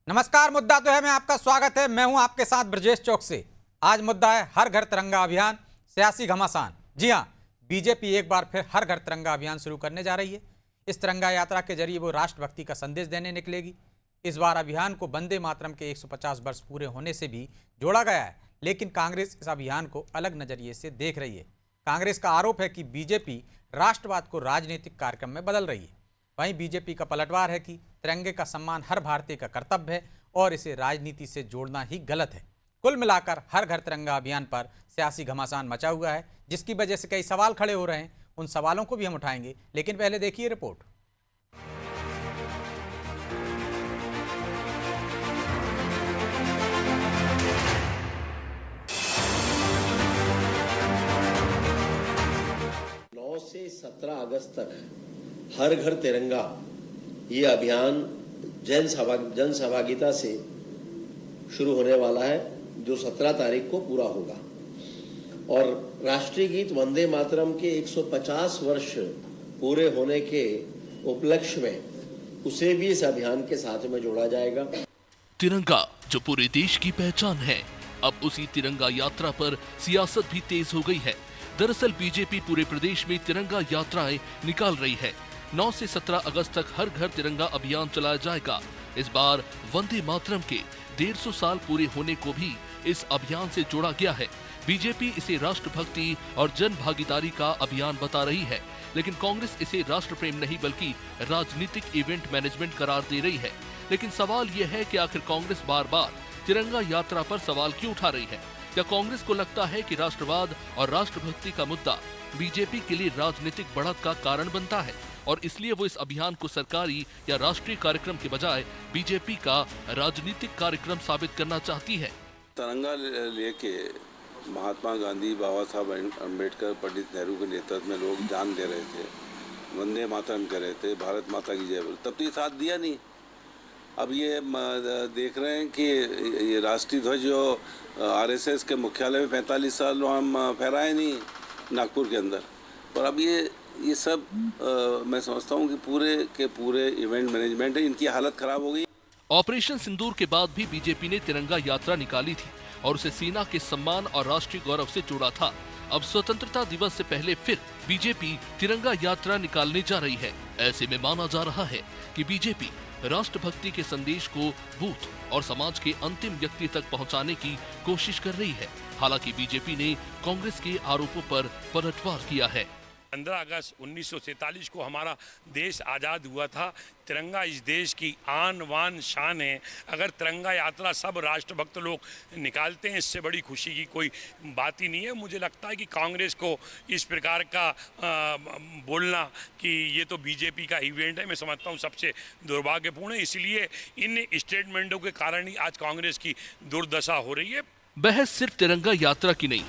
नमस्कार। मुद्दा तो है में आपका स्वागत है। मैं हूं आपके साथ ब्रजेश चौक से। आज मुद्दा है हर घर तिरंगा अभियान, सियासी घमासान। जी हां, बीजेपी एक बार फिर हर घर तिरंगा अभियान शुरू करने जा रही है। इस तिरंगा यात्रा के जरिए वो राष्ट्रभक्ति का संदेश देने निकलेगी। इस बार अभियान को वंदे मातरम के 150 वर्ष पूरे होने से भी जोड़ा गया है, लेकिन कांग्रेस इस अभियान को अलग नजरिए से देख रही है। कांग्रेस का आरोप है कि बीजेपी राष्ट्रवाद को राजनीतिक कार्यक्रम में बदल रही है। वहीं बीजेपी का पलटवार है कि तिरंगे का सम्मान हर भारतीय का कर्तव्य है और इसे राजनीति से जोड़ना ही गलत है। कुल मिलाकर हर घर तिरंगा अभियान पर सियासी घमासान मचा हुआ है, जिसकी वजह से कई सवाल खड़े हो रहे हैं। उन सवालों को भी हम उठाएंगे, लेकिन पहले देखिए रिपोर्ट। से 17 अगस्त तक हर घर तिरंगा ये अभियान जन सहभागिता से शुरू होने वाला है, जो 17 तारीख को पूरा होगा। और राष्ट्रीय गीत वंदे मातरम के 150 वर्ष पूरे होने के उपलक्ष्य में उसे भी इस अभियान के साथ में जोड़ा जाएगा। तिरंगा जो पूरे देश की पहचान है, अब उसी तिरंगा यात्रा पर सियासत भी तेज हो गई है। दरअसल बीजेपी पूरे प्रदेश में तिरंगा यात्राएं निकाल रही है। 9 से 17 अगस्त तक हर घर तिरंगा अभियान चलाया जाएगा। इस बार वंदे मातरम के 150 साल पूरे होने को भी इस अभियान से जोड़ा गया है। बीजेपी इसे राष्ट्रभक्ति और जन भागीदारी का अभियान बता रही है, लेकिन कांग्रेस इसे राष्ट्र प्रेम नहीं बल्कि राजनीतिक इवेंट मैनेजमेंट करार दे रही है। लेकिन सवाल यह है कि आखिर कांग्रेस बार बार तिरंगा यात्रा पर सवाल क्यों उठा रही है? क्या कांग्रेस को लगता है कि राष्ट्रवाद और राष्ट्रभक्ति का मुद्दा बीजेपी के लिए राजनीतिक बढ़त का कारण बनता है और इसलिए वो इस अभियान को सरकारी या राष्ट्रीय कार्यक्रम के बजाय बीजेपी का राजनीतिक कार्यक्रम साबित करना चाहती है? तिरंगा लेके महात्मा गांधी, बाबा साहब अम्बेडकर, पंडित नेहरू के नेतृत्व में लोग जान दे रहे थे, वंदे मातरम कह रहे थे, भारत माता की जय बोल, तब तो ये साथ दिया नहीं। अब ये देख रहे हैं कि ये राष्ट्रीय ध्वज जो आरएसएस के मुख्यालय में 45 साल हम फहराए नहीं नागपुर के अंदर, और अब ये सब मैं समझता हूँ कि पूरे के पूरे इवेंट मैनेजमेंट है, इनकी हालत खराब हो गई। ऑपरेशन सिंदूर के बाद भी बीजेपी ने तिरंगा यात्रा निकाली थी और उसे सेना के सम्मान और राष्ट्रीय गौरव से जोड़ा था। अब स्वतंत्रता दिवस से पहले फिर बीजेपी तिरंगा यात्रा निकालने जा रही है। ऐसे में माना जा रहा है कि बीजेपी राष्ट्रभक्ति के संदेश को बूथ और समाज के अंतिम व्यक्ति तक पहुंचाने की कोशिश कर रही है। हालांकि बीजेपी ने कांग्रेस के आरोपों पर पलटवार किया है। 15 अगस्त 1947 को हमारा देश आज़ाद हुआ था। तिरंगा इस देश की आन वान शान है। अगर तिरंगा यात्रा सब राष्ट्रभक्त लोग निकालते हैं, इससे बड़ी खुशी की कोई बात ही नहीं है। मुझे लगता है कि कांग्रेस को इस प्रकार का बोलना कि ये तो बीजेपी का इवेंट है, मैं समझता हूँ सबसे दुर्भाग्यपूर्ण है। इसलिए इन स्टेटमेंटों के कारण ही आज कांग्रेस की दुर्दशा हो रही है। बहस सिर्फ तिरंगा यात्रा की नहीं,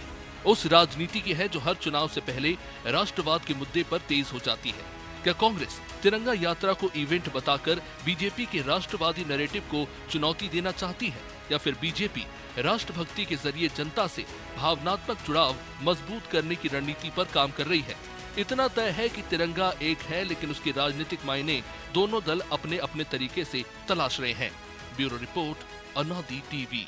उस राजनीति की है जो हर चुनाव से पहले राष्ट्रवाद के मुद्दे पर तेज हो जाती है। क्या कांग्रेस तिरंगा यात्रा को इवेंट बताकर बीजेपी के राष्ट्रवादी नैरेटिव को चुनौती देना चाहती है, या फिर बीजेपी राष्ट्रभक्ति के जरिए जनता से भावनात्मक जुड़ाव मजबूत करने की रणनीति पर काम कर रही है? इतना तय है कि तिरंगा एक है, लेकिन उसके राजनीतिक मायने दोनों दल अपने अपने तरीके से तलाश रहे हैं। ब्यूरो रिपोर्ट, अनादि टीवी।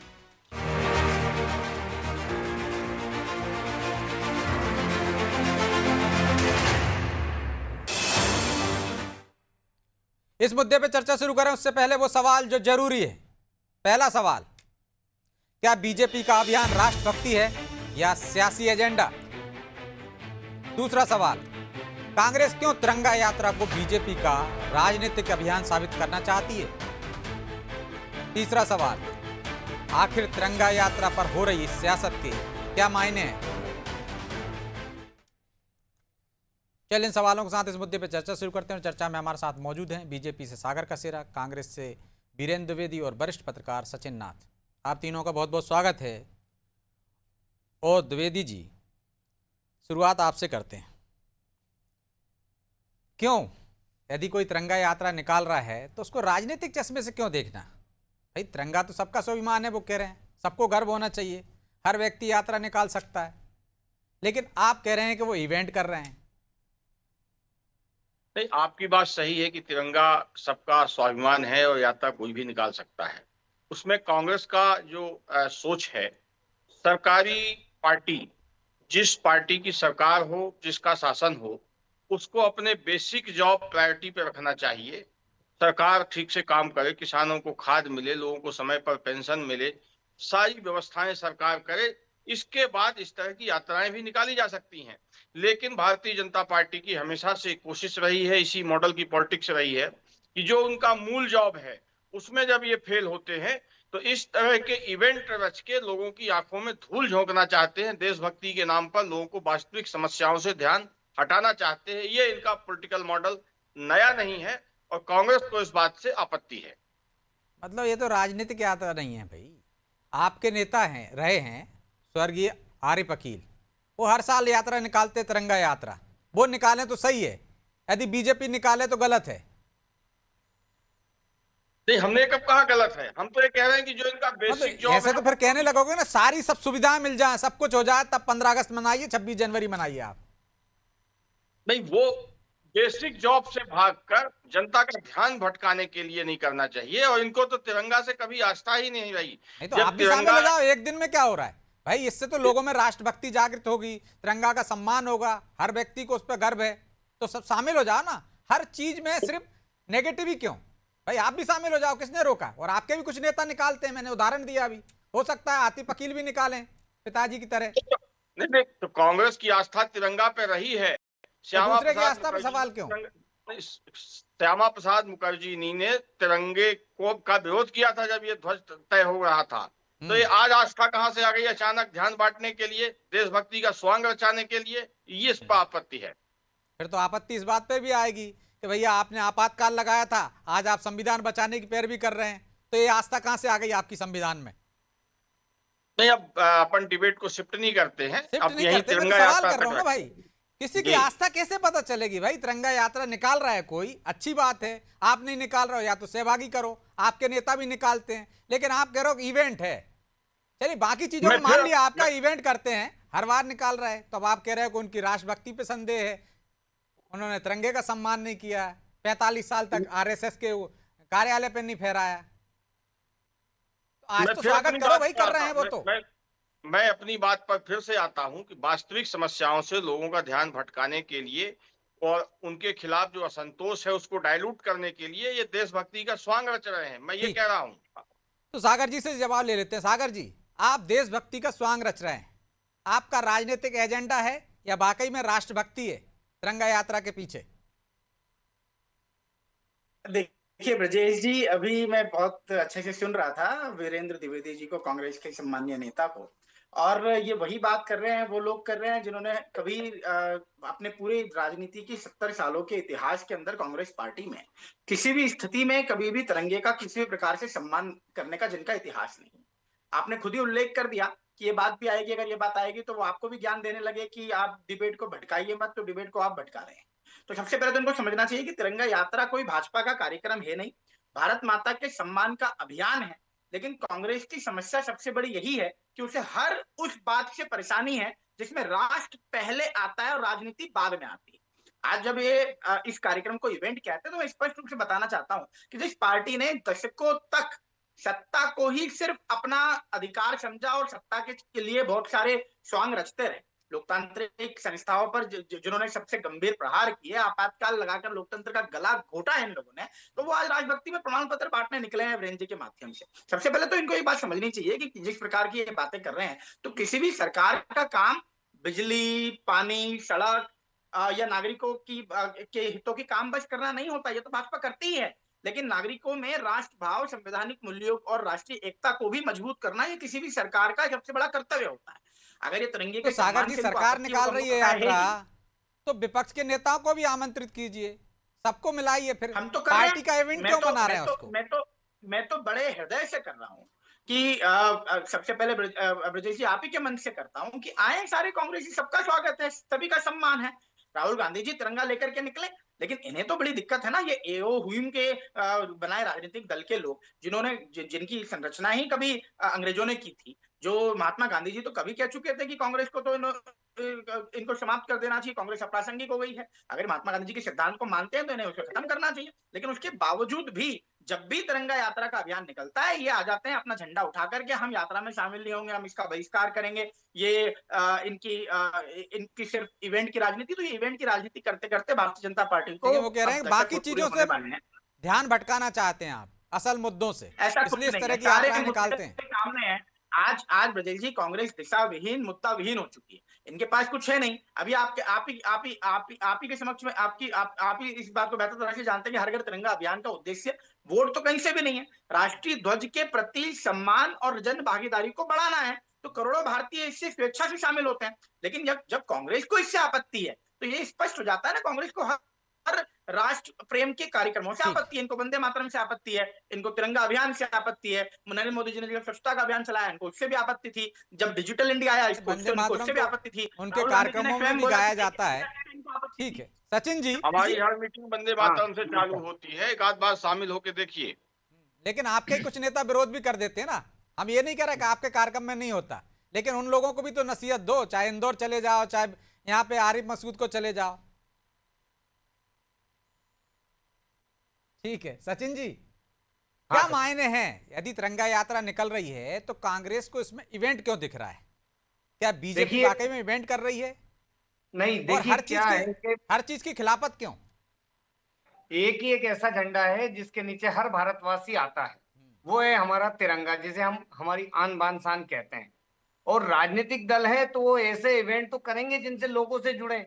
इस मुद्दे पर चर्चा शुरू करें उससे पहले वो सवाल जो जरूरी है। पहला सवाल, क्या बीजेपी का अभियान राष्ट्रभक्ति है या सियासी एजेंडा? दूसरा सवाल, कांग्रेस क्यों तिरंगा यात्रा को बीजेपी का राजनीतिक अभियान साबित करना चाहती है? तीसरा सवाल, आखिर तिरंगा यात्रा पर हो रही सियासत के क्या मायने हैं? चलिए इन सवालों के साथ इस मुद्दे पर चर्चा शुरू करते हैं। चर्चा में हमारे साथ मौजूद हैं बीजेपी से सागर कसेरा, कांग्रेस से वीरेंद्र द्विवेदी और वरिष्ठ पत्रकार सचिन नाथ। आप तीनों का बहुत बहुत स्वागत है। और द्विवेदी जी, शुरुआत आपसे करते हैं। क्यों, यदि कोई तिरंगा यात्रा निकाल रहा है तो उसको राजनीतिक चश्मे से क्यों देखना? भाई तिरंगा तो सबका स्वाभिमान है, वो कह रहे हैं, सबको गर्व होना चाहिए, हर व्यक्ति यात्रा निकाल सकता है। लेकिन आप कह रहे हैं कि वो इवेंट कर रहे हैं। नहीं, आपकी बात सही है कि तिरंगा सबका स्वाभिमान है और यात्रा कोई भी निकाल सकता है। उसमें कांग्रेस का जो सोच है, सरकारी पार्टी, जिस पार्टी की सरकार हो, जिसका शासन हो, उसको अपने बेसिक जॉब प्रायोरिटी पे रखना चाहिए। सरकार ठीक से काम करे, किसानों को खाद मिले, लोगों को समय पर पेंशन मिले, सारी व्यवस्थाएं सरकार करे। इसके बाद इस तरह की यात्राएं भी निकाली जा सकती हैं। लेकिन भारतीय जनता पार्टी की हमेशा से कोशिश रही है, इसी मॉडल की पॉलिटिक्स रही है, कि जो उनका मूल जॉब है उसमें जब ये फेल होते हैं तो इस तरह के इवेंट रच के लोगों की आंखों में धूल झोंकना चाहते हैं। देशभक्ति के नाम पर लोगों को वास्तविक समस्याओं से ध्यान हटाना चाहते हैं। ये इनका पॉलिटिकल मॉडल नया नहीं है और कांग्रेस को इस बात से आपत्ति है। मतलब ये तो राजनीतिक यात्रा नहीं है भाई। आपके नेता हैं, रहे हैं स्वर्गीय आरिफ अकील, वो हर साल यात्रा निकालते, तिरंगा यात्रा। वो निकालें तो सही है, यदि बीजेपी निकाले तो गलत है। नहीं, हमने कब कहा गलत है? हम तो ये कह रहे हैं कि जो इनका बेसिक जॉब ऐसे तो फिर कहने लगोगे ना, सारी सब सुविधाएं मिल जाए, सब कुछ हो जाए, तब 15 अगस्त मनाइए, 26 जनवरी मनाइए आप। नहीं, वो बेसिक जॉब से भागकर जनता का ध्यान भटकाने के लिए नहीं करना चाहिए। और इनको तो तिरंगा से कभी आस्था ही नहीं रही। नहीं तो आप भी शामिल हो जाओ, एक दिन में क्या हो रहा है भाई? इससे तो लोगों में राष्ट्रभक्ति जागृत होगी, तिरंगा का सम्मान होगा, हर व्यक्ति को उस पर गर्व है। तो सब शामिल हो जाओ ना, हर चीज में सिर्फ नेगेटिव ही क्यों भाई? आप भी शामिल हो जाओ, किसने रोका? और आपके भी कुछ नेता निकालते हैं, मैंने उदाहरण दिया अभी, हो सकता है आतिफ अकील भी निकालें पिताजी की तरह। नहीं नहीं, तो कांग्रेस की आस्था तिरंगा पे रही है। तो दूसरे की आस्था पर सवाल क्यों? श्यामा प्रसाद मुखर्जी ने तिरंगे को का विरोध किया था जब ये ध्वज तय हो रहा था। तो ये आज आस्था कहां से आ गई अचानक? ध्यान बांटने के लिए, देशभक्ति का स्वांग रचाने के लिए, ये इस पर आपत्ति है। फिर तो आपत्ति इस बात पे भी आएगी कि भैया आपने आपातकाल लगाया था, आज आप संविधान बचाने की पैरवी कर रहे हैं, तो ये आस्था कहां से आ गई आपकी संविधान में? नहीं, अब अपन डिबेट को शिफ्ट नहीं करते हैं, अब यही तिरंगा सवाल कर रहा हूं ना भाई, किसी की आस्था कैसे पता चलेगी भाई? तिरंगा यात्रा निकाल रहा है कोई, अच्छी बात है। आप नहीं निकाल रहे हो, या तो सहभागी करो, आपके नेता भी निकालते हैं, लेकिन आप कह रहे हो इवेंट है। चलिए बाकी चीजों में मान लिया, आपका इवेंट करते हैं, हर बार निकाल रहा है, तो अब आप कह रहे हो कि उनकी राष्ट्रभक्ति पे संदेह है, उन्होंने तिरंगे का सम्मान नहीं किया, 45 साल तक आरएसएस के कार्यालय पे नहीं फहराया। तो आज तो स्वागत करो भाई, कर रहे हैं वो तो। मैं अपनी बात पर फिर से आता हूं कि वास्तविक समस्याओं से लोगों का ध्यान भटकाने के लिए और उनके खिलाफ जो असंतोष है उसको डाइल्यूट करने के लिए ये देशभक्ति का स्वांग रच रहे हैं, मैं ये कह रहा हूं। तो सागर जी से जवाब ले लेते हैं। सागर जी, आप देशभक्ति का स्वांग रच रहे हैं, आपका राजनीतिक एजेंडा है या वाकई में राष्ट्रभक्ति है तिरंगा यात्रा के पीछे? देखिए ब्रजेश जी, अभी मैं बहुत अच्छे से सुन रहा था वीरेंद्र द्विवेदी जी को, कांग्रेस के सम्मानीय नेता को, और ये वही बात कर रहे हैं, वो लोग कर रहे हैं जिन्होंने कभी अपने पूरे राजनीति की 70 सालों के इतिहास के अंदर कांग्रेस पार्टी में किसी भी स्थिति में कभी भी तिरंगे का किसी भी प्रकार से सम्मान करने का जिनका इतिहास नहीं। आपने खुद ही उल्लेख कर दिया कि ये बात भी आएगी, अगर ये बात आएगी तो वो आपको भी ज्ञान देने लगे कि आप डिबेट को भटकाइए मत, तो डिबेट को आप भटका रहे हैं। तो सबसे पहले तो उनको समझना चाहिए कि तिरंगा यात्रा कोई भाजपा का कार्यक्रम है नहीं, भारत माता के सम्मान का अभियान है। लेकिन कांग्रेस की समस्या सबसे बड़ी यही है कि उसे हर उस बात से परेशानी है जिसमें राष्ट्र पहले आता है और राजनीति बाद में आती है। आज जब ये इस कार्यक्रम को इवेंट कहते हैं तो मैं स्पष्ट रूप से बताना चाहता हूं कि जिस पार्टी ने दशकों तक सत्ता को ही सिर्फ अपना अधिकार समझा और सत्ता के लिए बहुत सारे स्वांग रचते रहे, लोकतांत्रिक संस्थाओं पर जिन्होंने सबसे गंभीर प्रहार किए, आपातकाल लगाकर लोकतंत्र का गला घोटा है इन लोगों ने, तो वो आज राजभक्ति में प्रमाण पत्र बांटने निकले हैं वीरेंद्र जी के माध्यम से। सबसे पहले तो इनको ये बात समझनी चाहिए कि जिस प्रकार की ये बातें कर रहे हैं, तो किसी भी सरकार का काम बिजली, पानी, सड़क या नागरिकों की के हितों की काम बस करना नहीं होता, ये तो भाजपा करती ही है। लेकिन नागरिकों में राष्ट्र भाव, संवैधानिक मूल्यों और राष्ट्रीय एकता को भी मजबूत करना ये किसी भी सरकार का सबसे बड़ा कर्तव्य होता है। अगर ये तिरंगे के सागर जी सरकार निकाल रही है यात्रा, तो विपक्ष के नेताओं को भी आमंत्रित कीजिए, सबको मिलाइए, फिर हम तो पार्टी का इवेंट क्यों बना रहे हैं उसको? मैं तो बड़े हृदय से कर रहा हूँ कि सबसे पहले ब्रजेश जी आप ही के मन से करता हूँ कि आए सारे कांग्रेसी, सबका स्वागत है, सभी का सम्मान है। राहुल गांधी जी तिरंगा लेकर के निकले, लेकिन इन्हें तो बड़ी दिक्कत है ना, ये एओ हुइम के बनाए राजनीतिक दल के लोग, जिन्होंने जिनकी संरचना ही कभी अंग्रेजों ने की थी, जो महात्मा गांधी जी तो कभी कह चुके थे कि कांग्रेस को तो इनको समाप्त कर देना चाहिए, कांग्रेस अप्रासंगिक हो गई है। अगर महात्मा गांधी जी के सिद्धांत को मानते हैं तो इन्हें उसको खत्म करना चाहिए। लेकिन उसके बावजूद भी जब भी तिरंगा यात्रा का अभियान निकलता है, ये आ जाते हैं अपना झंडा उठा करके, हम यात्रा में शामिल नहीं होंगे, हम इसका बहिष्कार करेंगे, ये इनकी सिर्फ इवेंट की राजनीति। तो ये इवेंट की राजनीति करते करते भारतीय जनता पार्टी को वो कह रहे हैं बाकी चीजों से ध्यान भटकाना चाहते हैं आप असल मुद्दों से, ऐसा इसलिए इस कुछ तरह नहीं की है, सारे यात्राएं मुद्दे निकालते हैं। सामने हैं। आज ब्रजेश जी, कांग्रेस दिशा विहीन, मुद्दा विहीन हो चुकी है, इनके पास कुछ है नहीं। अभी आप ही के समक्ष में आप ही इस बात को बेहतर तरह से जानते हैं कि हर घर तिरंगा अभियान का उद्देश्य वोट तो कहीं से भी नहीं है, राष्ट्रीय ध्वज के प्रति सम्मान और जन भागीदारी को बढ़ाना है। तो करोड़ों भारतीय इससे स्वेच्छा से शामिल होते हैं। लेकिन जब कांग्रेस को इससे आपत्ति है, तो ये स्पष्ट हो जाता है ना, कांग्रेस को हर राष्ट्र प्रेम के कार्यक्रमों से आपत्ति है, इनको वंदे मातरम से आपत्ति है, इनको तिरंगा अभियान से आपत्ति है, नरेंद्र मोदी जी ने जब स्वच्छता का अभियान चलाया इनको उससे भी आपत्ति थी, जब डिजिटल इंडिया आया वंदे मातरम उससे भी आपत्ति थी, उनके कार्यक्रमों में भी गाया जाता है। ठीक है सचिन जी, हमारी हर मीटिंग वंदे मातरम से चालू होती है, एक आध बार शामिल होके देखिए। लेकिन आपके कुछ नेता विरोध भी कर देते हैं ना, हम ये नहीं कह रहे कि आपके कार्यक्रम में नहीं होता, लेकिन उन लोगों को भी तो नसीहत दो, चाहे इंदौर चले जाओ, चाहे यहाँ पे आरिफ मसूद को चले जाओ। ठीक है सचिन जी, क्या मायने हैं यदि तिरंगा यात्रा निकल रही है तो कांग्रेस को इसमें इवेंट क्यों दिख रहा है? क्या बीजेपी वाकई में इवेंट कर रही है? नहीं और देखिए हर चीज की खिलाफत क्यों? एक ही एक ऐसा झंडा है जिसके नीचे हर भारतवासी आता है, वो है हमारा तिरंगा, जिसे हम हमारी आन बान शान कहते हैं। और राजनीतिक दल है तो वो ऐसे इवेंट तो करेंगे जिनसे लोगों से जुड़े।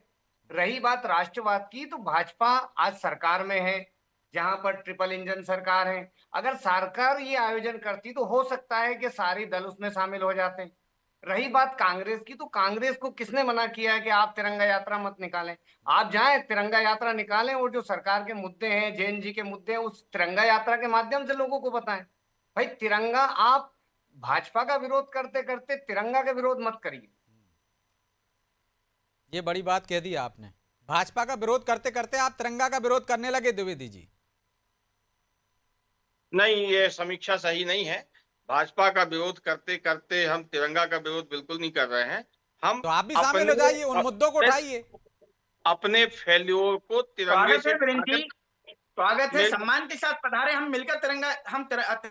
रही बात राष्ट्रवाद की, तो भाजपा आज सरकार में है, जहां पर ट्रिपल इंजन सरकार है। अगर सरकार ये आयोजन करती तो हो सकता है कि सारे दल उसमें शामिल हो जाते। रही बात कांग्रेस की, तो कांग्रेस को किसने मना किया है कि आप तिरंगा यात्रा मत निकालें? आप जाएं तिरंगा यात्रा निकालें, और जो सरकार के मुद्दे हैं, जैन जी के मुद्दे हैं, उस तिरंगा यात्रा के माध्यम से लोगों को बताएं। भाई तिरंगा, आप भाजपा का विरोध करते करते तिरंगा का विरोध मत करिए। ये बड़ी बात कह दी आपने, भाजपा का विरोध करते करते आप तिरंगा का विरोध करने लगे द्विवेदी जी। नहीं, ये समीक्षा सही नहीं है। भाजपा का विरोध करते करते हम तिरंगा का विरोध बिल्कुल नहीं कर रहे हैं। हम तो आप भी शामिल हो जाइए, उन मुद्दों को उठाइए, अपने फेल्योर को तिरंगे से स्वागत है, सम्मान के साथ पधारे। हम मिलकर तिरंगा,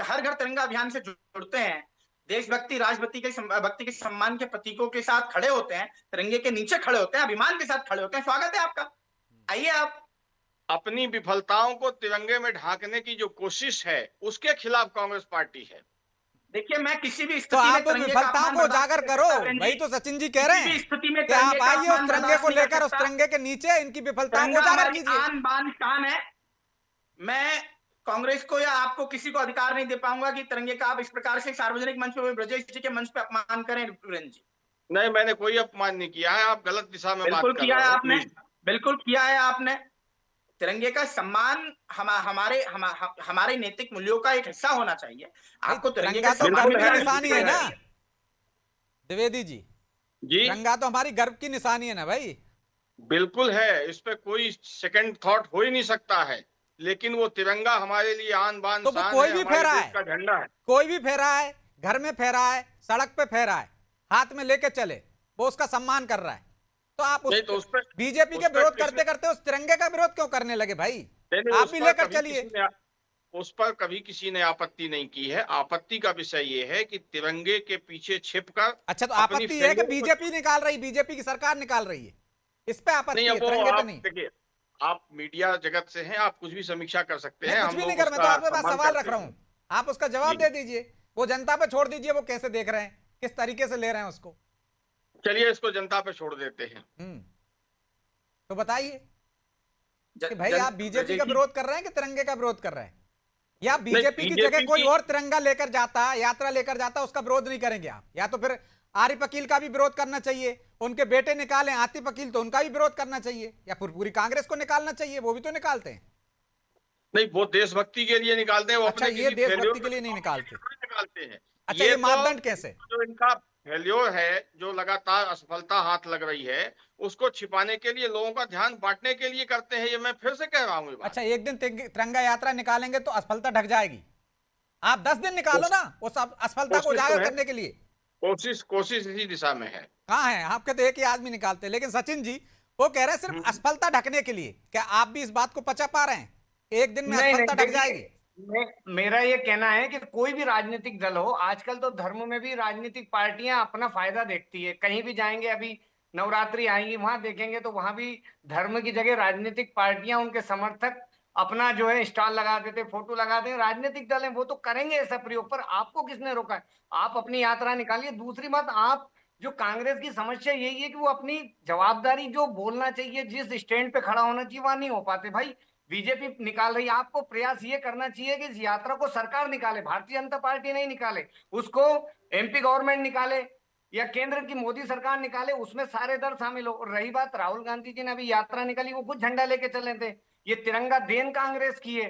हर घर तिरंगा अभियान से जुड़ते हैं, देशभक्ति राष्ट्रभक्ति के सम्मान के प्रतीकों के साथ खड़े होते हैं, तिरंगे के नीचे खड़े होते हैं, अभिमान के साथ खड़े होते हैं। स्वागत है आपका, आइए आप। अपनी विफलताओं को तिरंगे में ढांकने की जो कोशिश है उसके खिलाफ कांग्रेस पार्टी है। देखिए, मैं किसी भी तो आप विफलताओं को उजागर करो, वही तो सचिन जी कह रहे हैं कि आप आइए उस तिरंगे को लेकर, उस तिरंगे के नीचे इनकी विफलताओं को उजागर कीजिए। आन बान शान है। मैं कांग्रेस को या आपको किसी को अधिकार नहीं दे पाऊंगा कि तिरंगे का आप इस प्रकार से सार्वजनिक मंच पे, ब्रजेश जी के मंच पे अपमान करें। वीरेंद्र जी, नहीं, मैंने कोई अपमान नहीं किया है, आप गलत दिशा में बात कर रहे हो। बिल्कुल किया है आपने, बिल्कुल किया है आपने। तिरंगे का सम्मान हमारे नैतिक मूल्यों का एक हिस्सा होना चाहिए। आपको तिरंगे का तो गर्व की निशानी है ना द्विवेदी जी, तिरंगा तो हमारी गर्व की निशानी है ना भाई। बिल्कुल है, इस पे कोई सेकंड थॉट हो ही नहीं सकता है। लेकिन वो तिरंगा हमारे लिए आन बान शान है, कोई भी फहरा है, का झंडा है, कोई भी फहरा है, घर में फहरा है, सड़क पे फहरा है, हाथ में लेके चले, वो उसका सम्मान कर रहा है। तो आप बीजेपी के विरोध करते करते उस तिरंगे का विरोध क्यों करने लगे भाई? आप भी लेकर चलिए। उस पर कभी किसी ने आपत्ति नहीं की है। आपत्ति का विषय ये है कि तिरंगे के पीछे छिपकर, अच्छा तो आपत्ति है कि बीजेपी निकाल रही, बीजेपी की सरकार निकाल रही है, इस पे आपत्ति है, तिरंगे पे नहीं। देखिए, आप मीडिया जगत से हैं, आप कुछ भी समीक्षा कर सकते हैं। कुछ भी नहीं कर, मैं तो आपके पास सवाल रख रहा हूँ, आप उसका जवाब दे दीजिए। वो जनता पे छोड़ दीजिए, वो कैसे देख रहे हैं, किस तरीके से ले रहे हैं उसको। चलिए इसको जनता पे छोड़ देते हैं। तो बताइए कि भाई आप बीजेपी का विरोध कर रहे हैं कि तिरंगे का विरोध कर रहे हैं, या बीजेपी की जगह कोई और तिरंगा लेकर जाता, यात्रा लेकर जाता, उसका विरोध नहीं करेंगे आप? या तो फिर आरिफ अकील का भी विरोध करना चाहिए, उनके बेटे निकालें आतिफ अकील, तो उनका भी विरोध करना चाहिए, या फिर पूरी कांग्रेस को निकालना चाहिए, वो भी तो निकालते हैं। नहीं, वो देशभक्ति के लिए निकालते हैं, वो अच्छा, ये देशभक्ति के लिए नहीं निकालते हैं। अच्छा, ये मापदंड कैसे? जो इनका फेल्योर है, जो लगातार असफलता हाथ लग रही है, उसको छिपाने के लिए, लोगों का ध्यान बांटने के लिए करते हैं। ये मैं फिर से कह रहा हूँ। अच्छा, एक दिन तिरंगा यात्रा निकालेंगे तो असफलता ढक जाएगी? आप 10 दिन निकालो ना उस असफलता को उजागर करने के लिए। कोशिश इसी दिशा में है। कहाँ है आपके? तो एक ही आदमी निकालते हैं। लेकिन सचिन जी वो कह रहे हैं सिर्फ असफलता ढकने के लिए। क्या आप भी इस बात को पचा पा रहे हैं कि एक दिन में असफलता ढक जाएगी? मेरा ये कहना है कि कोई भी राजनीतिक दल हो, आजकल तो धर्म में भी राजनीतिक पार्टियां अपना फायदा देखती है। कहीं भी जाएंगे, अभी नवरात्रि आएंगी, वहां देखेंगे तो वहां भी धर्म की जगह राजनीतिक पार्टियां, उनके समर्थक अपना जो है स्टॉल लगा देते, फोटो लगा देते। राजनीतिक दल है वो तो करेंगे ऐसा प्रयोग, पर आपको किसने रोका है? आप अपनी यात्रा निकालिए। दूसरी बात, आप जो कांग्रेस की समस्या यही है कि वो अपनी जवाबदारी जो बोलना चाहिए, जिस स्टैंड पे खड़ा होना चाहिए, वहां नहीं हो पाते। भाई बीजेपी निकाल रही है, आपको प्रयास ये करना चाहिए कि इस यात्रा को सरकार निकाले, भारतीय जनता पार्टी नहीं निकाले, उसको एमपी गवर्नमेंट निकाले या केंद्र की मोदी सरकार निकाले, उसमें सारे दल शामिल हो। और रही बात, राहुल गांधी जी ने अभी यात्रा निकाली, वो खुद झंडा लेके चले थे। ये तिरंगा देन कांग्रेस की है,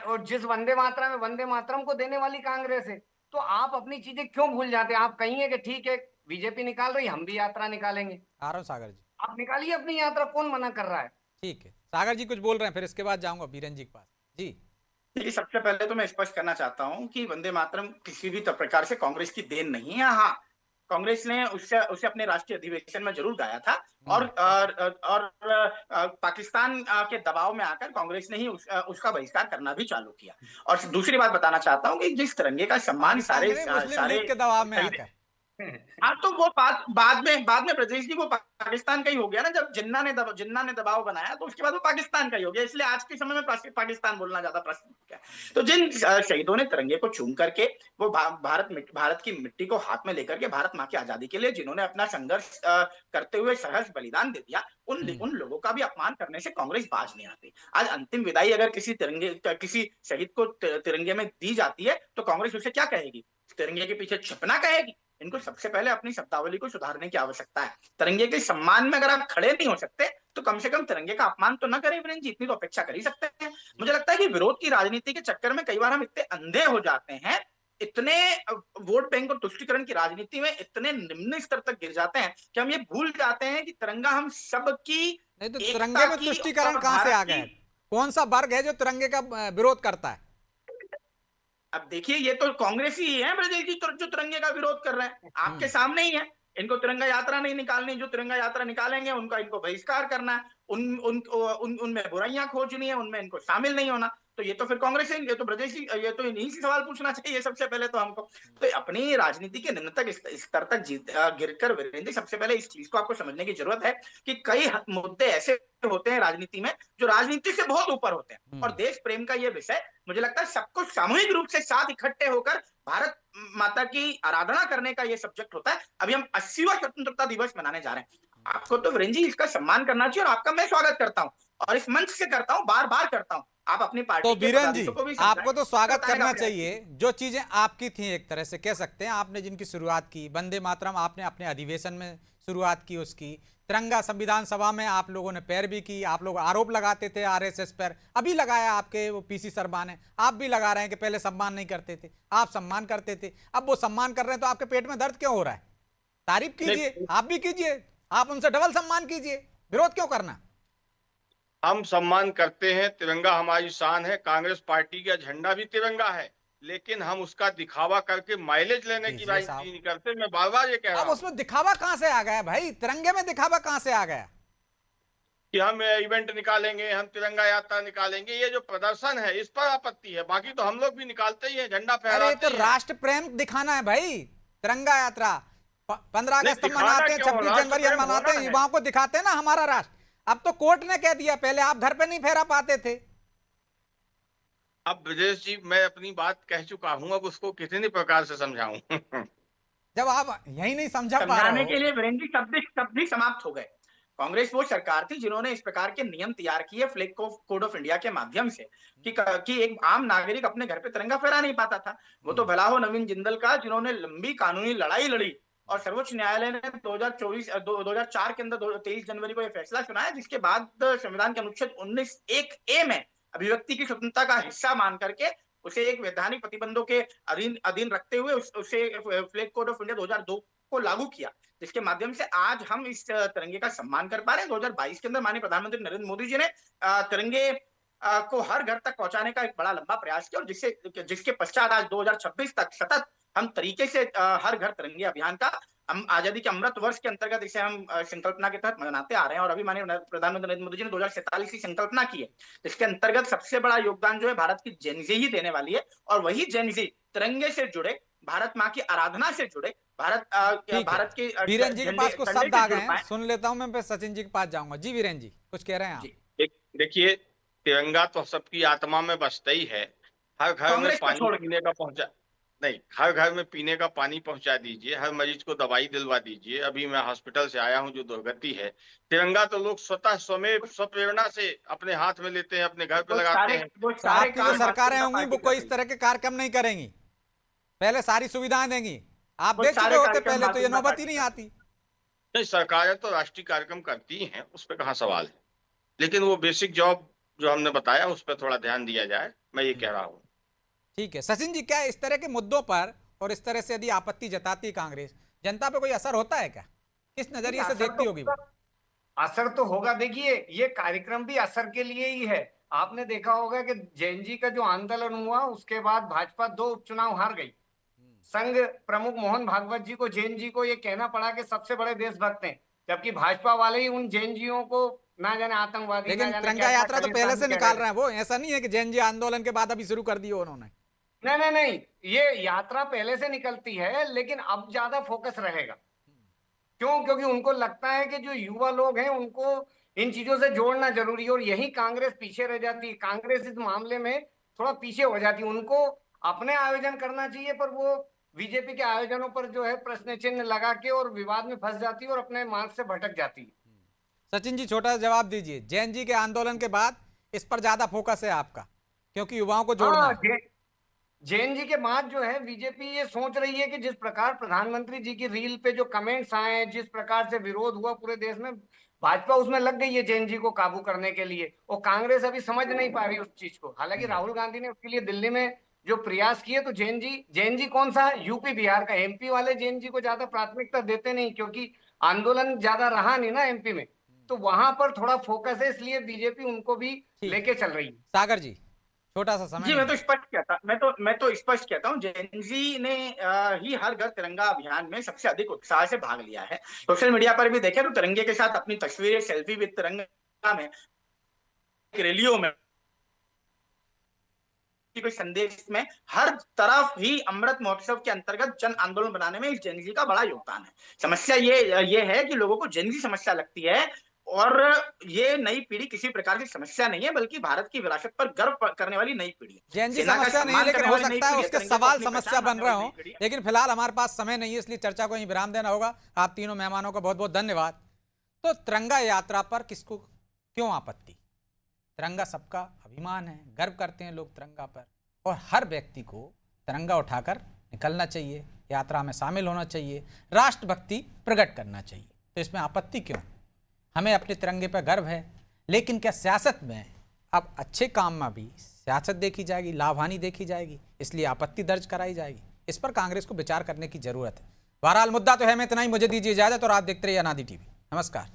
और जिस वंदे मातरम में वंदे मातरम को देने वाली कांग्रेस है। तो आप अपनी चीजें क्यों भूल जाते हैं? आप कहिए कि ठीक है बीजेपी निकाल रही, हम भी यात्रा निकालेंगे। आ रहा हूँ सागर जी। आप निकालिए अपनी यात्रा, कौन मना कर रहा है? ठीक है, सागर जी कुछ बोल रहे हैं, फिर इसके बाद जाऊंगा बीरन जी के पास। जी देखिए, सबसे पहले तो मैं स्पष्ट करना चाहता हूं कि वंदे मातरम किसी भी प्रकार से कांग्रेस की देन नहीं है। हाँ, कांग्रेस ने उसे अपने राष्ट्रीय अधिवेशन में जरूर गाया था, और पाकिस्तान के दबाव में आकर कांग्रेस ने ही उसका बहिष्कार करना भी चालू किया। और दूसरी बात बताना चाहता हूं कि जिस तिरंगे का सम्मान पाकिस्तान सारे के नहीं, मुस्लिम सारे लीग के दबाव में आकर। हाँ, तो वो बाद में ब्रजेश जी, वो पाकिस्तान का ही हो गया ना। जब जिन्ना ने दबाव बनाया तो उसके बाद वो पाकिस्तान का ही हो गया। इसलिए आज के समय में पाकिस्तान बोलना ज्यादा प्रासंगिक है। तो जिन शहीदों ने तिरंगे को चूम करके वो भारत की मिट्टी को हाथ में लेकर के भारत माँ की आजादी के लिए जिन्होंने अपना संघर्ष करते हुए सहर्ष बलिदान दे दिया, उन लोगों का भी अपमान करने से कांग्रेस बाज नहीं आती। आज अंतिम विदाई अगर किसी शहीद को तिरंगे में दी जाती है तो कांग्रेस उसे क्या कहेगी? तिरंगे के पीछे छिपना कहेगी? इनको सबसे पहले अपनी शब्दावली को सुधारने की आवश्यकता है। तिरंगे के सम्मान में अगर आप खड़े नहीं हो सकते तो कम से कम तिरंगे का अपमान तो न करें। वीरेंद्र जी, इतनी तो अपेक्षा कर ही सकते हैं। मुझे लगता है कि विरोध की राजनीति के चक्कर में कई बार हम इतने अंधे हो जाते हैं, इतने वोट बैंक और तुष्टीकरण की राजनीति में इतने निम्न स्तर तक गिर जाते हैं कि हम ये भूल जाते हैं कि तिरंगा हम सबकी नहीं तो तिरंगे में तुष्टीकरण कहां से आ गया? कौन सा वर्ग है जो तिरंगे का विरोध करता है? अब देखिए, ये तो कांग्रेस ही है ब्रजेश जी जो तिरंगे का विरोध कर रहे हैं, आपके सामने ही है। इनको तिरंगा यात्रा नहीं निकालनी, जो तिरंगा यात्रा निकालेंगे इनको बहिष्कार करना है, उनमें बुराइयां खोजनी है, उनमें इनको शामिल नहीं होना। तो ये तो फिर कांग्रेस है, ये तो ब्रजेश जी, ये तो इन्हीं से सवाल पूछना चाहिए सबसे पहले तो हमको। तो अपनी राजनीति के निम्न तक स्तर तक गिरकर वीरेंद्र, सबसे पहले इस चीज को आपको समझने की जरूरत है कि कई मुद्दे ऐसे होते हैं राजनीति में जो राजनीति से बहुत ऊपर होते हैं। और देश प्रेम का ये विषय, मुझे लगता है सबको सामूहिक रूप से साथ इकट्ठे होकर भारत माता की आराधना करने का ये सब्जेक्ट होता है। अभी हम 80वां स्वतंत्रता दिवस मनाने जा रहे हैं। आपको तो वीरेंद्र जी इसका सम्मान करना चाहिए, और आपका मैं स्वागत करता हूं, और इस मंच से करता हूं, बार बार करता हूं। आप अपनी पार्टी तो के बीरन जी, को भी आपको तो स्वागत करना बताएगा चाहिए। जो चीजें आपकी थी, एक तरह से कह सकते हैं, आपने जिनकी शुरुआत की, वंदे मातरम आपने अपने अधिवेशन में शुरुआत की उसकी, तिरंगा संविधान सभा में आप लोगों ने पैरवी की, आप लोग आरोप लगाते थे आरएसएस पर, अभी लगाया आपके वो पीसी शर्मा ने, आप भी लगा रहे हैं कि पहले सम्मान नहीं करते थे, आप सम्मान करते थे, अब वो सम्मान कर रहे हैं तो आपके पेट में दर्द क्यों हो रहा है? तारीफ कीजिए, आप भी कीजिए, आप उनसे डबल सम्मान कीजिए, विरोध क्यों करना? हम सम्मान करते हैं, तिरंगा हमारी शान है, कांग्रेस पार्टी का झंडा भी तिरंगा है, लेकिन हम उसका दिखावा करके माइलेज लेने की राजनीति नहीं करते। मैं बार बार ये कह रहा हूं। अब उसमें दिखावा कहां से आ गया भाई? तिरंगे में दिखावा कहां से आ गया कि हम इवेंट निकालेंगे, हम तिरंगा यात्रा निकालेंगे, ये जो प्रदर्शन है इस पर आपत्ति है। बाकी तो हम लोग भी निकालते ही हैं, झंडा फहराते हैं। अरे तो राष्ट्र प्रेम दिखाना है भाई। तिरंगा यात्रा 15 अगस्त हम मनाते हैं, 26 जनवरी हम मनाते हैं, युवाओं को दिखाते हैं ना हमारा राष्ट्र। अब तो कोर्ट ने कह दिया, पहले आप घर पे नहीं फहरा पाते थे। अब ब्रजेश जी, मैं अपनी बात कह चुका हूं, अब उसको कितनी प्रकार से समझाऊं? जब आप यही नहीं समझा पा रहे समझाने हो। के लिए वीरेंद्र जी शब्द समाप्त हो गए। कांग्रेस वो सरकार थी जिन्होंने इस प्रकार के नियम तैयार किए फ्लैग कोड ऑफ इंडिया के माध्यम से कि एक आम नागरिक अपने घर पे तिरंगा फहरा नहीं पाता था। वो तो भला हो नवीन जिंदल का, जिन्होंने लंबी कानूनी लड़ाई लड़ी और सर्वोच्च न्यायालय ने 2004 के अंदर 23 जनवरी को यह फैसला सुनाया, जिसके बाद संविधान के अनुच्छेद 19(1)(a) में अभिव्यक्ति की स्वतंत्रता का हिस्सा मान करके उसे एक वैधानिक प्रतिबंधों के अधीन रखते हुए उसे फ्लैग कोड ऑफ इंडिया 2002 को लागू किया, जिसके माध्यम से आज हम इस तिरंगे का सम्मान कर पा रहे हैं। 2022 के अंदर माननीय प्रधानमंत्री नरेंद्र मोदी जी ने तिरंगे को हर घर तक पहुंचाने का एक बड़ा लंबा प्रयास किया, और जिसके पश्चात आज 2026 तक सतत हम तरीके से हर घर तिरंगे अभियान का आजादी के अमृत वर्ष के अंतर्गत इसे हम संकल्पना के तहत मनाते आ रहे हैं। और अभी माननीय प्रधानमंत्री नरेंद्र मोदी जी ने 2047 की संकल्पना की है, इसके अंतर्गत सबसे बड़ा योगदान जो है भारत की जेनजी ही देने वाली है। और वही जेनजी तिरंगे से जुड़े, भारत माँ की आराधना से जुड़े, भारत के वीरेंद्र जी के पास कुछ शब्द आ गए हैं, सुन लेता हूं मैं, फिर सचिन जी के पास जाऊंगा। जी वीरेंद्र जी, कुछ कह रहे हैं आप? देखिए, तिरंगा तो सबकी आत्मा में बसता ही है। हर घर में पानी पीने का हर घर में पीने का पानी पहुंचा दीजिए, हर मरीज को दवाई दिलवा दीजिए। अभी मैं हॉस्पिटल से आया हूं जो दुर्गति है, तिरंगा तो लोग स्वतः स्वप्रेरणा से अपने हाथ में लेते हैं, अपने घर पे लगाते हैं। तो आपकी जो सरकारें होंगी वो कोई इस तरह के कार्यक्रम नहीं करेंगी, पहले सारी सुविधाएं देंगी। आप देख चुके होते पहले, तो ये नौबत ही नहीं आती। नहीं, सरकारें तो राष्ट्रीय कार्यक्रम करती ही हैं, उस पर कहाँ सवाल है, लेकिन वो बेसिक जॉब जो हमने बताया उस पर थोड़ा ध्यान दिया जाए, मैं ये कह रहा हूँ। ठीक है सचिन जी, क्या इस तरह के मुद्दों पर और इस तरह से यदि आपत्ति जताती है कांग्रेस, जनता पे कोई असर होता है क्या? किस नजरिए से देखती होगी? असर तो होगा। देखिए, ये कार्यक्रम भी असर के लिए ही है। आपने देखा होगा कि जेएनजी का जो आंदोलन हुआ उसके बाद भाजपा 2 उपचुनाव हार गई। संघ प्रमुख मोहन भागवत जी को, जेएनजी को ये कहना पड़ा कि सबसे बड़े देशभक्त हैं, जबकि भाजपा वाले ही उन जेएनजीओ को ना जाने आतंकवादी, लेकिन तिरंगा यात्रा तो पहले से निकाल रहे हैं वो, ऐसा नहीं है कि जेएनजी आंदोलन के बाद अभी शुरू कर दी उन्होंने। नहीं, ये यात्रा पहले से निकलती है, लेकिन अब ज्यादा फोकस रहेगा। क्यों? क्योंकि उनको लगता है कि जो युवा लोग हैं उनको इन चीजों से जोड़ना जरूरी है, और यही कांग्रेस पीछे रह जाती है। कांग्रेस इस मामले में थोड़ा पीछे हो जाती है। उनको अपने आयोजन करना चाहिए, पर वो बीजेपी के आयोजनों पर जो है प्रश्न चिन्ह लगा के और विवाद में फंस जाती है और अपने मार्ग से भटक जाती है। सचिन जी, छोटा सा जवाब दीजिए। जेएनजी के आंदोलन के बाद इस पर ज्यादा फोकस है आपका, क्योंकि युवाओं को जोड़ना है। जेएनजी के बाद जो है बीजेपी ये सोच रही है कि जिस प्रकार प्रधानमंत्री जी की रील पे जो कमेंट्स आए, जिस प्रकार से विरोध हुआ पूरे देश में, भाजपा उसमें लग गई है जेएनजी को काबू करने के लिए, और कांग्रेस अभी समझ नहीं पा रही उस चीज को। हालांकि राहुल गांधी ने उसके लिए दिल्ली में जो प्रयास किए, तो जेएनजी कौन सा यूपी बिहार का, एमपी वाले जेएनजी को ज्यादा प्राथमिकता देते नहीं, क्योंकि आंदोलन ज्यादा रहा नहीं ना एमपी में, तो वहां पर थोड़ा फोकस है, इसलिए बीजेपी उनको भी लेके चल रही है। सागर जी, छोटा सा समय। जी, मैं तो स्पष्ट कहता हूँ, जेएनजी ने ही हर घर तिरंगा अभियान में सबसे अधिक उत्साह से भाग लिया है। सोशल मीडिया पर भी देखें तो तिरंगे के साथ अपनी तस्वीरें, सेल्फी विद तिरंगा में, रैलियों में, संदेश में, हर तरफ ही अमृत महोत्सव के अंतर्गत जन आंदोलन बनाने में इस जेएनजी का बड़ा योगदान है। समस्या ये है कि लोगों को जेएनजी समस्या लगती है, और ये नई पीढ़ी किसी प्रकार की समस्या नहीं है, बल्कि भारत की विरासत पर गर्व करने वाली नई पीढ़ी है। जेएनजी समस्या नहीं है, लेकिन हो सकता है उसके सवाल समस्या बन रहे हो। लेकिन फिलहाल हमारे पास समय नहीं है, इसलिए चर्चा को यहीं विराम देना होगा। आप तीनों मेहमानों का बहुत बहुत धन्यवाद। तो तिरंगा यात्रा पर किसको क्यों आपत्ति? तिरंगा सबका अभिमान है, गर्व करते हैं लोग तिरंगा पर, और हर व्यक्ति को तिरंगा उठाकर निकलना चाहिए, यात्रा में शामिल होना चाहिए, राष्ट्रभक्ति प्रकट करना चाहिए। तो इसमें आपत्ति क्यों? हमें अपने तिरंगे पर गर्व है, लेकिन क्या सियासत में अब अच्छे काम में भी सियासत देखी जाएगी, लाभ हानि देखी जाएगी, इसलिए आपत्ति दर्ज कराई जाएगी? इस पर कांग्रेस को विचार करने की जरूरत है। बहरहाल मुद्दा तो है, मैं इतना ही, मुझे दीजिए इजाजत और आप देखते रहिए अनादि टीवी। नमस्कार।